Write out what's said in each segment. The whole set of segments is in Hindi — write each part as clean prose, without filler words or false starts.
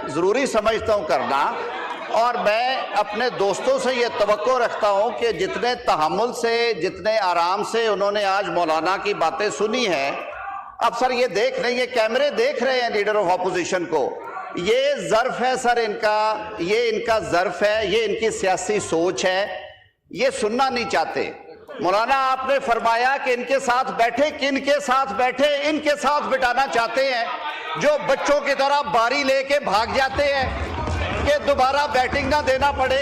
ज़रूरी समझता हूँ करना, और मैं अपने दोस्तों से ये तवक्को रखता हूँ कि जितने तहम्मुल से, जितने आराम से उन्होंने आज मौलाना की बातें सुनी हैं, अब सर ये देख रहे हैं, ये कैमरे देख रहे हैं लीडर ऑफ ऑपोजिशन को, ये ज़र्फ है सर इनका, ये इनका ज़र्फ है, ये इनकी सियासी सोच है, ये सुनना नहीं चाहते। मौलाना आपने फरमाया कि इनके साथ बैठे, किन के साथ बैठे? इनके साथ बिठाना चाहते हैं जो बच्चों की तरह बारी लेके भाग जाते हैं कि दोबारा बैटिंग ना देना पड़े।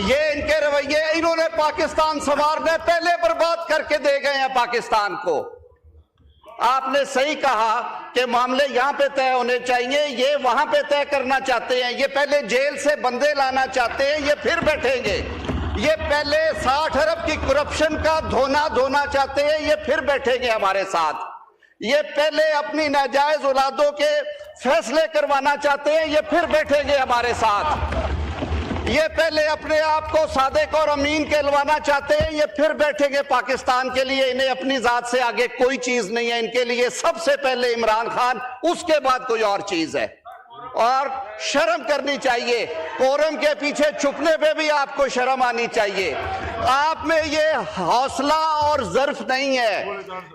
ये इनके रवैये, इन्होंने पाकिस्तान संवारने पहले बर्बाद करके दे गए हैं पाकिस्तान को। आपने सही कहा कि मामले यहाँ पे तय होने चाहिए, ये वहां पे तय करना चाहते हैं। ये पहले जेल से बंदे लाना चाहते हैं, ये फिर बैठेंगे। ये पहले 60 अरब की करप्शन का धोना चाहते हैं, ये फिर बैठेंगे हमारे साथ। ये पहले अपनी नाजायज औलादों के फैसले करवाना चाहते हैं, ये फिर बैठेंगे हमारे साथ। ये पहले अपने आप को सादिक और अमीन कहलवाना चाहते हैं, ये फिर बैठेंगे पाकिस्तान के लिए। इन्हें अपनी जात से आगे कोई चीज नहीं है, इनके लिए सबसे पहले इमरान खान, उसके बाद कोई और चीज है। और शर्म करनी चाहिए, कोरम के पीछे छुपने पे भी आपको शर्म आनी चाहिए। आप में ये हौसला और ज़र्फ नहीं है।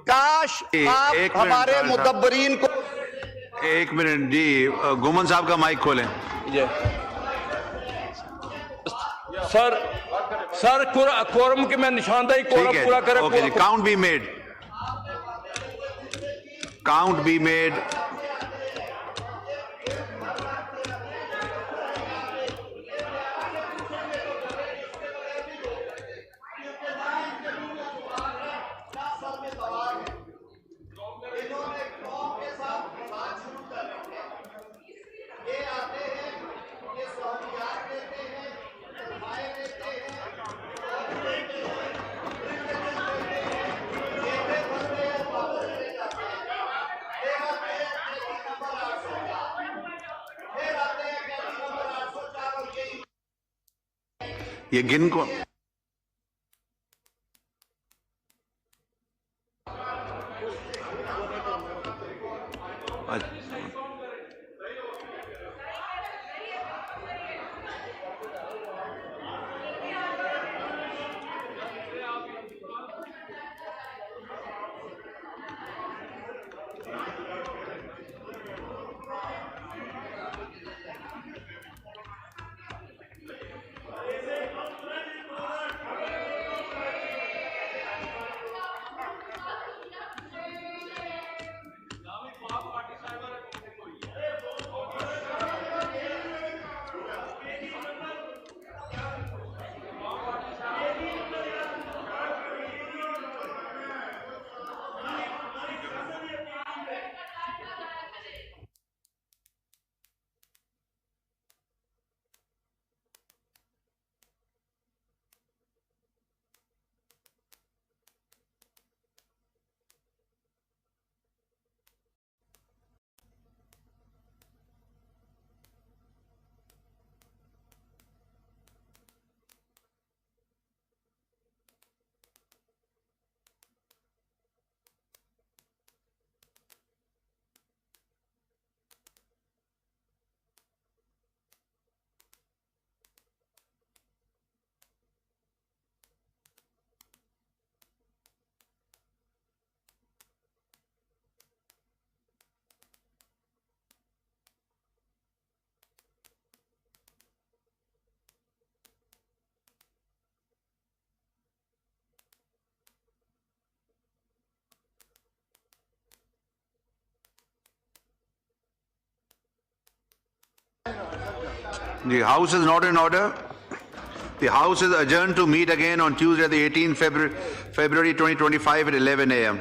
काश आप हमारे मुदब्बरीन को। एक मिनट जी, गुमन साहब का माइक खोलें। सर कोरम के मैं निशानदाही कोरम पूरा करें। ओके जी, count be made, count be made. ये गिन को The House is not in order. The House is adjourned to meet again on Tuesday, the 18th February 2025 at 11 a.m.